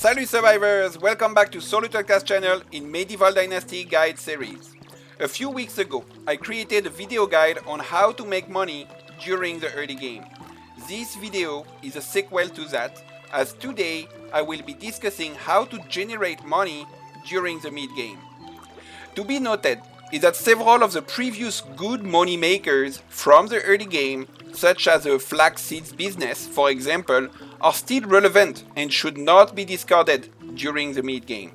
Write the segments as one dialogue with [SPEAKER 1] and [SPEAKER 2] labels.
[SPEAKER 1] Salut survivors! Welcome back to SolutOdka's channel in Medieval Dynasty guide series. A few weeks ago, I created a video guide on how to make money during the early game. This video is a sequel to that, as today I will be discussing how to generate money during the mid game. To be noted is that several of the previous good money makers from the early game, such as the flax seeds business for example, are still relevant and should not be discarded during the mid game.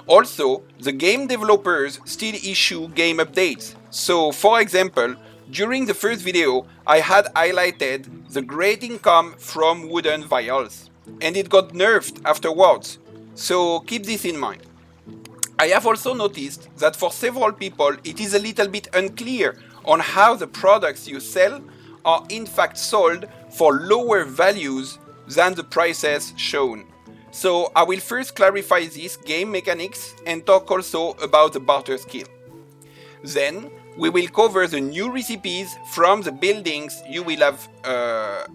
[SPEAKER 1] Also, the game developers still issue game updates. So for example, during the first video I had highlighted the great income from wooden vials, and it got nerfed afterwards, so keep this in mind. I have also noticed that for several people it is a little bit unclear on how the products you sell are in fact sold for lower values than the prices shown. So I will first clarify these game mechanics and talk also about the barter skill. Then we will cover the new recipes from the buildings you will have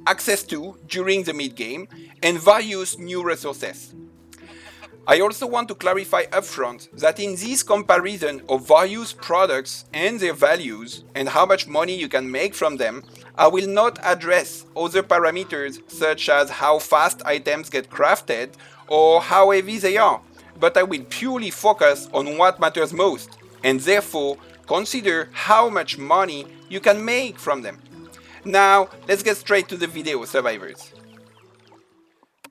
[SPEAKER 1] access to during the mid game and various new resources. I also want to clarify upfront that in this comparison of various products and their values and how much money you can make from them, I will not address other parameters such as how fast items get crafted or how heavy they are, but I will purely focus on what matters most and therefore consider how much money you can make from them. Now let's get straight to the video, survivors.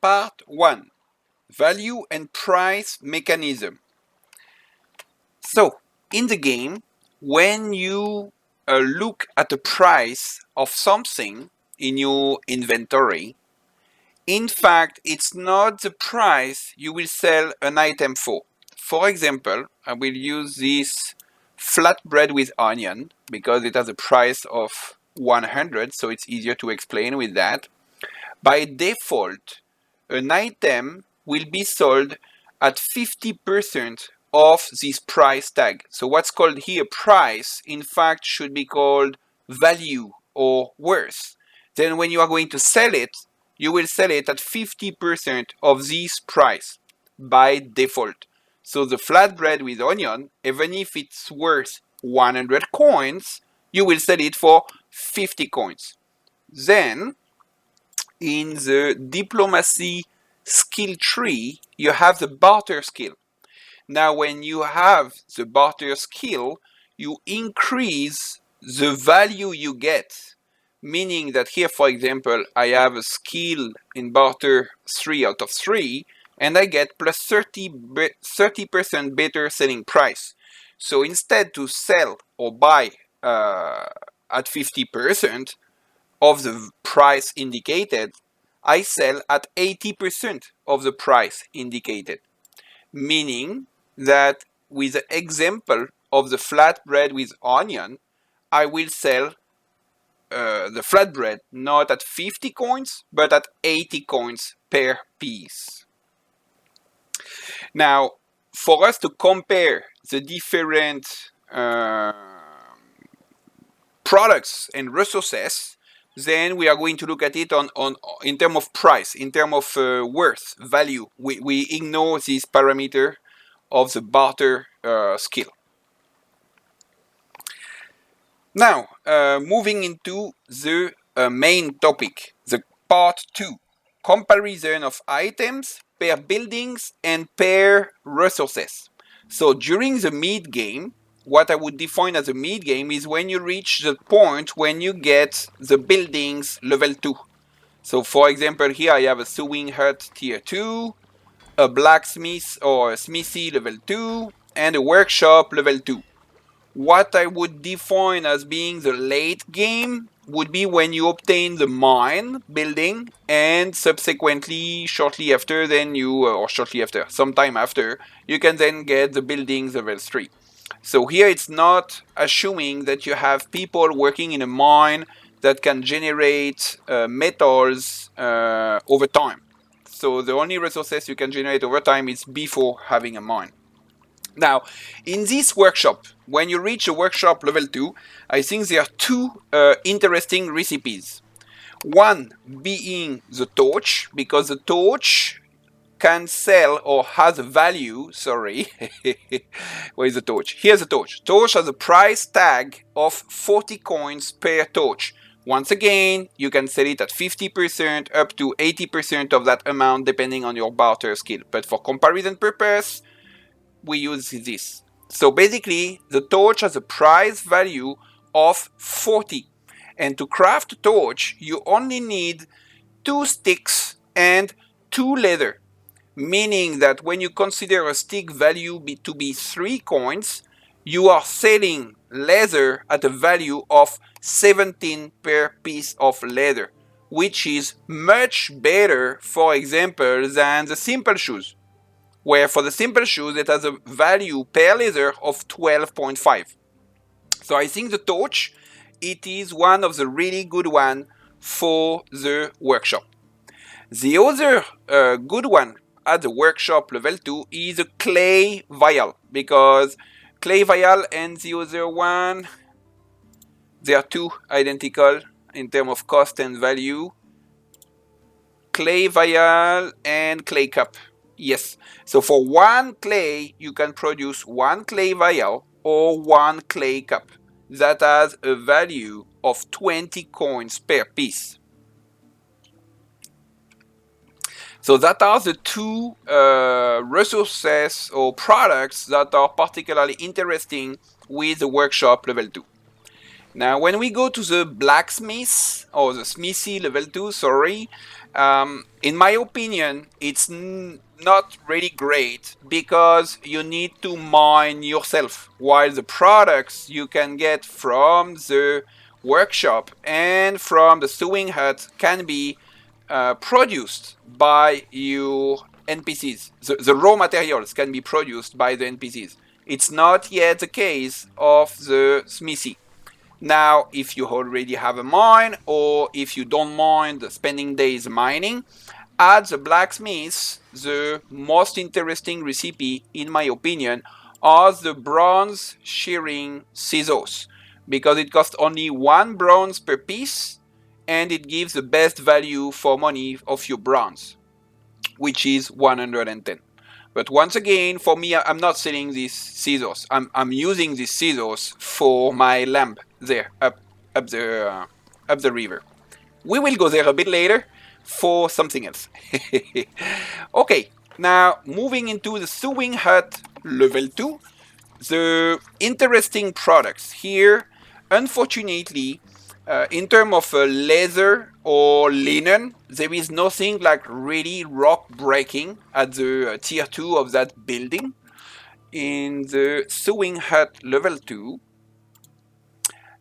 [SPEAKER 1] Part 1. Value and price mechanism. So, in the game, when you look at the price of something in your inventory, in fact, it's not the price you will sell an item for. For example, I will use this flatbread with onion because it has a price of 100, so it's easier to explain with that. By default, an item will be sold at 50% of this price tag. So what's called here price, in fact, should be called value or worth. Then when you are going to sell it, you will sell it at 50% of this price by default. So the flatbread with onion, even if it's worth 100 coins, you will sell it for 50 coins. Then, in the diplomacy skill tree, you have the barter skill. Now when you have the barter skill, you increase the value you get, meaning that here for example I have a skill in barter 3 out of 3 and I get plus 30% better selling price. So instead to sell or buy at 50% of the price indicated, I sell at 80% of the price indicated, meaning that with the example of the flatbread with onion, I will sell the flatbread not at 50 coins, but at 80 coins per piece. Now, for us to compare the different products and resources, then we are going to look at it in terms of price, in terms of worth, value. We ignore this parameter of the barter skill. Now, moving into the main topic, the part 2, comparison of items per buildings and per resources. So during the mid game, what I would define as a mid game is when you reach the point when you get the buildings level 2. So for example here I have a sewing hut tier 2, a blacksmith or a smithy level 2, and a workshop level 2. What I would define as being the late game would be when you obtain the mine building and subsequently shortly after sometime after, you can then get the buildings level 3. So here it's not assuming that you have people working in a mine that can generate metals over time. So the only resources you can generate over time is before having a mine. Now, in this workshop, when you reach a workshop level 2, I think there are two interesting recipes. One being the torch, because the torch can sell or has a value, sorry, where is the torch? Here's the torch. Torch has a price tag of 40 coins per torch. Once again, you can sell it at 50% up to 80% of that amount depending on your barter skill. But for comparison purpose, we use this. So basically, the torch has a price value of 40. And to craft a torch, you only need 2 sticks and 2 leather. Meaning that when you consider a stick value to be 3 coins, you are selling leather at a value of 17 per piece of leather, which is much better, for example, than the simple shoes, where for the simple shoes it has a value per leather of 12.5. So I think the torch, it is one of the really good one for the workshop. The other good one at the workshop level 2 is a clay vial, because clay vial and the other one, they are two identical in terms of cost and value. Clay vial and clay cup. Yes. So for one clay, you can produce one clay vial or one clay cup that has a value of 20 coins per piece. So that are the two resources or products that are particularly interesting with the workshop level 2. Now, when we go to the blacksmith or the smithy level 2, sorry, in my opinion, it's not really great because you need to mine yourself, while the products you can get from the workshop and from the sewing hut can be produced by your NPCs. The raw materials can be produced by the NPCs. It's not yet the case of the smithy. Now, if you already have a mine, or if you don't mind spending days mining, at the blacksmith, the most interesting recipe, in my opinion, are the bronze shearing scissors, because it costs only 1 bronze per piece, and it gives the best value for money of your bronze, which is 110. But once again, for me, I'm not selling these scissors. I'm using these scissors for my lamp there, up the river. We will go there a bit later for something else. Okay, now moving into the sewing hut level 2, the interesting products here, unfortunately, in terms of leather or linen, there is nothing like really rock breaking at the tier 2 of that building. In the sewing hut level 2,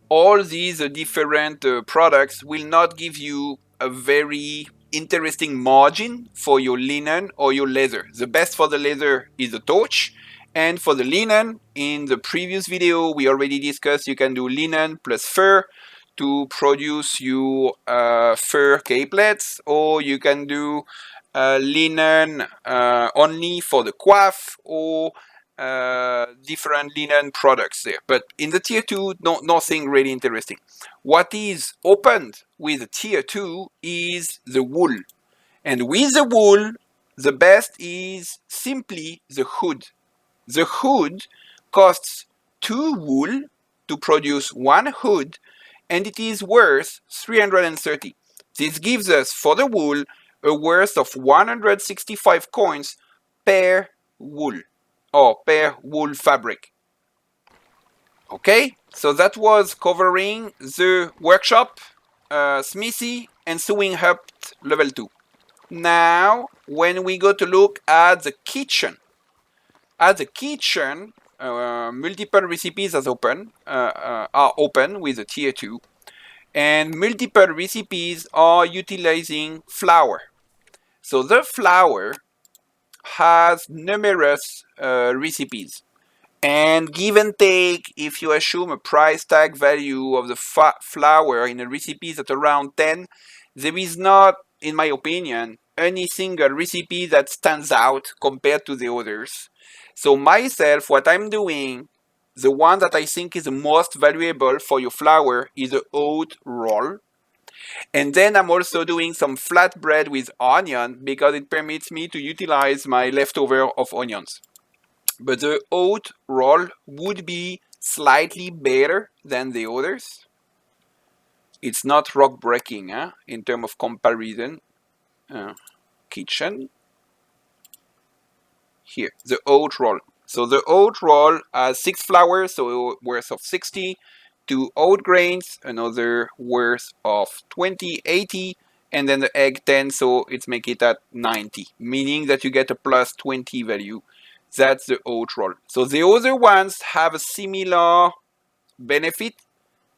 [SPEAKER 1] all these different products will not give you a very interesting margin for your linen or your leather. The best for the leather is the torch. And for the linen, in the previous video, we already discussed you can do linen plus fur to produce your fur capelets, or you can do linen only for the coif, or different linen products there. But in the tier 2, nothing really interesting. What is opened with the tier 2 is the wool. And with the wool, the best is simply the hood. The hood costs 2 wool to produce 1 hood, and it is worth 330. This gives us, for the wool, a worth of 165 coins per wool, or per wool fabric. Okay, so that was covering the workshop, smithy, and sewing hut level 2. Now, when we go to look at the kitchen, multiple recipes are open with the tier 2, and multiple recipes are utilizing flour. So the flour has numerous recipes, and give and take, if you assume a price tag value of the flour in a recipe at around 10, there is not, in my opinion, any single recipe that stands out compared to the others. So myself, what I'm doing, the one that I think is the most valuable for your flour is the oat roll. And then I'm also doing some flatbread with onion because it permits me to utilize my leftover of onions. But the oat roll would be slightly better than the others. It's not rock breaking in terms of comparison. Kitchen. Here, the oat roll. So the oat roll has 6 flours, so worth of 60. 2 oat grains, another worth of 20, 80, and then the egg 10, so it's make it at 90, meaning that you get a plus 20 value. That's the oat roll. So the other ones have a similar benefit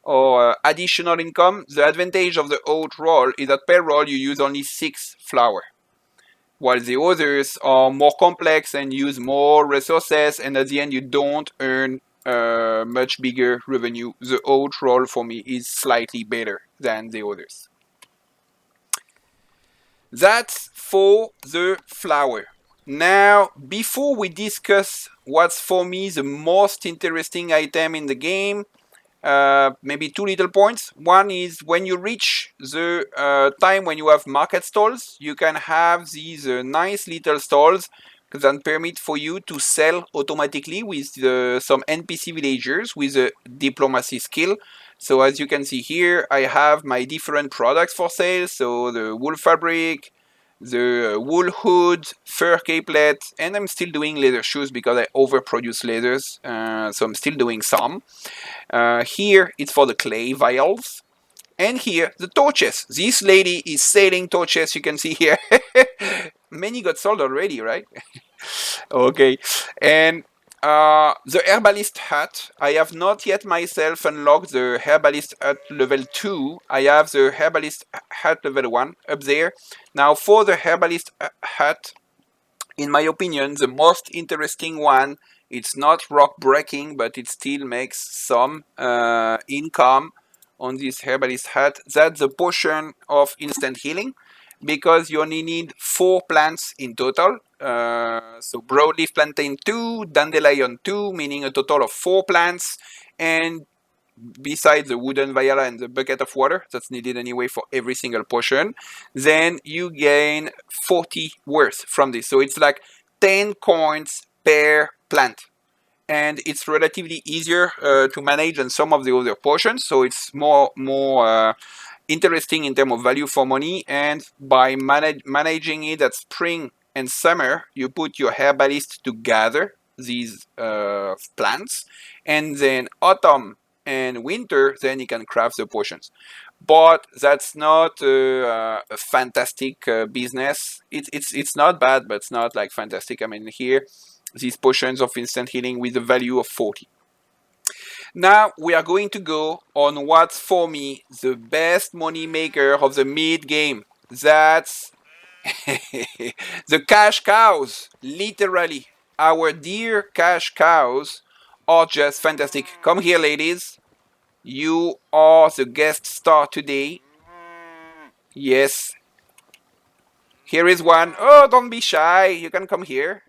[SPEAKER 1] or additional income. The advantage of the oat roll is that per roll you use only 6 flour, while the others are more complex and use more resources, and at the end you don't earn much bigger revenue. The oat roll for me is slightly better than the others. That's for the flour. Now, before we discuss what's for me the most interesting item in the game, maybe 2 little points. One is when you reach the time when you have market stalls, you can have these nice little stalls that permit for you to sell automatically with some NPC villagers with a diplomacy skill. So as you can see here, I have my different products for sale. So the wool fabric, the wool hood, fur capelet, and I'm still doing leather shoes because I overproduce leathers. So I'm still doing some. Here it's for the clay vials. And here the torches. This lady is selling torches, you can see here. Many got sold already, right? Okay. And the herbalist hut. I have not yet myself unlocked the herbalist hut level 2. I have the herbalist hut level 1 up there. Now for the herbalist hut, in my opinion, the most interesting one, it's not rock breaking, but it still makes some income on this herbalist hut. That's the potion of instant healing, because you only need 4 plants in total. So broadleaf plantain 2, dandelion 2, meaning a total of 4 plants, and besides the wooden vial and the bucket of water that's needed anyway for every single potion, then you gain 40 worth from this. So it's like 10 coins per plant. And it's relatively easier to manage than some of the other potions, so it's more interesting in terms of value for money. And by managing it at spring and summer, you put your herbalist to gather these plants, and then autumn and winter, then you can craft the potions. But that's not a fantastic business. It's not bad, but it's not like fantastic. I mean, here, these potions of instant healing with a value of 40. Now we are going to go on what's for me the best money maker of the mid game. That's the cash cows. Literally, our dear cash cows are just fantastic. Come here, ladies. You are the guest star today. Yes. Here is one. Oh, don't be shy. You can come here.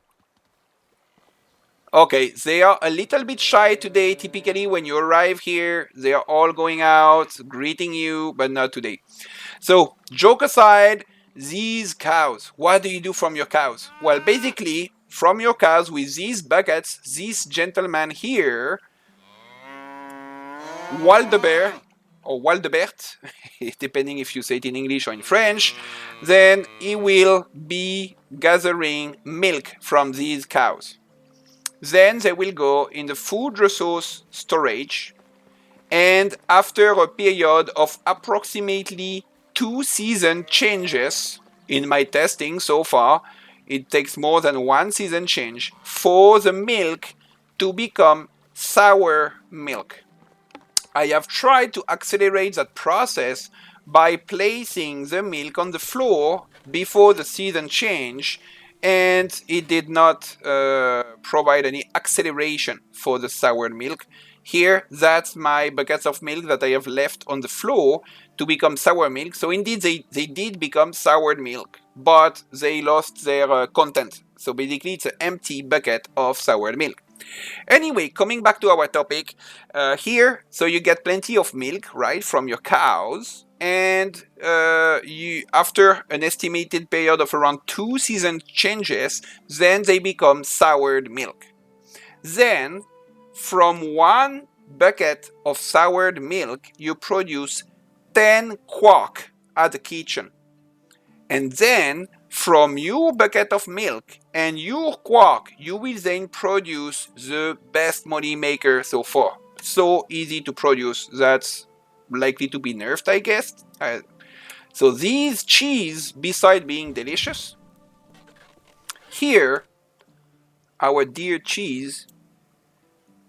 [SPEAKER 1] Okay, they are a little bit shy today. Typically, when you arrive here, they are all going out, greeting you, but not today. So, joke aside, these cows, what do you do from your cows? Well, basically, from your cows with these buckets, this gentleman here, Waldebert, or Waldebert, depending if you say it in English or in French, then he will be gathering milk from these cows. Then they will go in the food resource storage, and after a period of approximately 2 season changes, in my testing so far, it takes more than 1 season change for the milk to become sour milk. I have tried to accelerate that process by placing the milk on the floor before the season change, and it did not provide any acceleration for the sour milk. Here, that's my buckets of milk that I have left on the floor to become sour milk. So indeed, they did become sour milk, but they lost their content. So basically, it's an empty bucket of sour milk. Anyway, coming back to our topic, here, so you get plenty of milk, right, from your cows, and you, after an estimated period of around 2 season changes, then they become soured milk. Then, from 1 bucket of soured milk, you produce 10 quark at the kitchen. And then, from your bucket of milk and your quark, you will then produce the best money maker so far. So easy to produce, that's likely to be nerfed, I guess. So these cheese, beside being delicious, here, our dear cheese,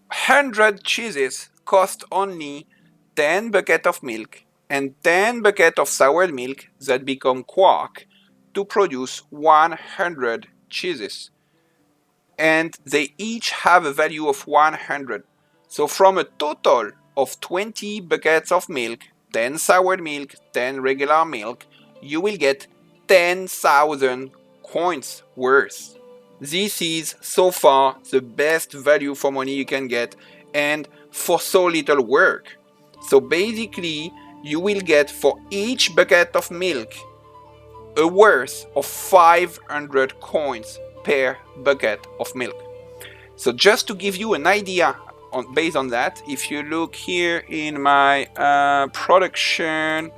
[SPEAKER 1] 100 cheeses cost only 10 buckets of milk and 10 buckets of sour milk that become quark to produce 100 cheeses. And they each have a value of 100. So from a total of 20 buckets of milk, 10 sour milk, 10 regular milk, you will get 10,000 coins worth. This is so far the best value for money you can get, and for so little work. So basically, you will get for each bucket of milk a worth of 500 coins per bucket of milk. So just to give you an idea based on that, if you look here in my production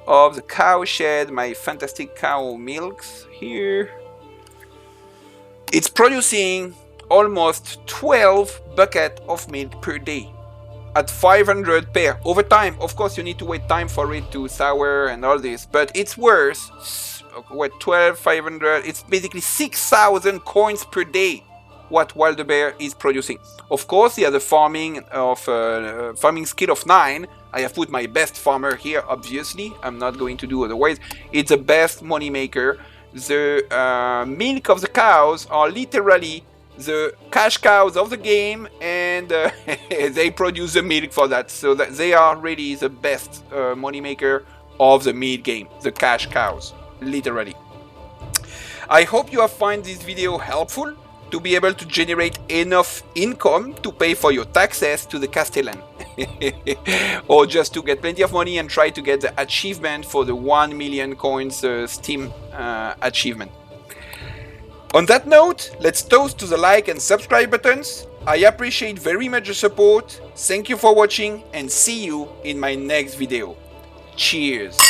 [SPEAKER 1] of the cow shed, my fantastic cow milks here, it's producing almost 12 buckets of milk per day at 500 per. Over time, of course, you need to wait time for it to sour and all this, but it's worth what, 12, 500, it's basically 6,000 coins per day what Wild Bear is producing. Of course, he has a farming skill of 9. I have put my best farmer here, obviously. I'm not going to do otherwise. It's the best money maker. The milk of the cows are literally the cash cows of the game, and they produce the milk for that. So that they are really the best money maker of the meat game, the cash cows, literally. I hope you have found this video helpful to be able to generate enough income to pay for your taxes to the Castellan. Or just to get plenty of money and try to get the achievement for the 1 million coins Steam achievement. On that note, let's toast to the like and subscribe buttons. I appreciate very much the support. Thank you for watching and see you in my next video. Cheers!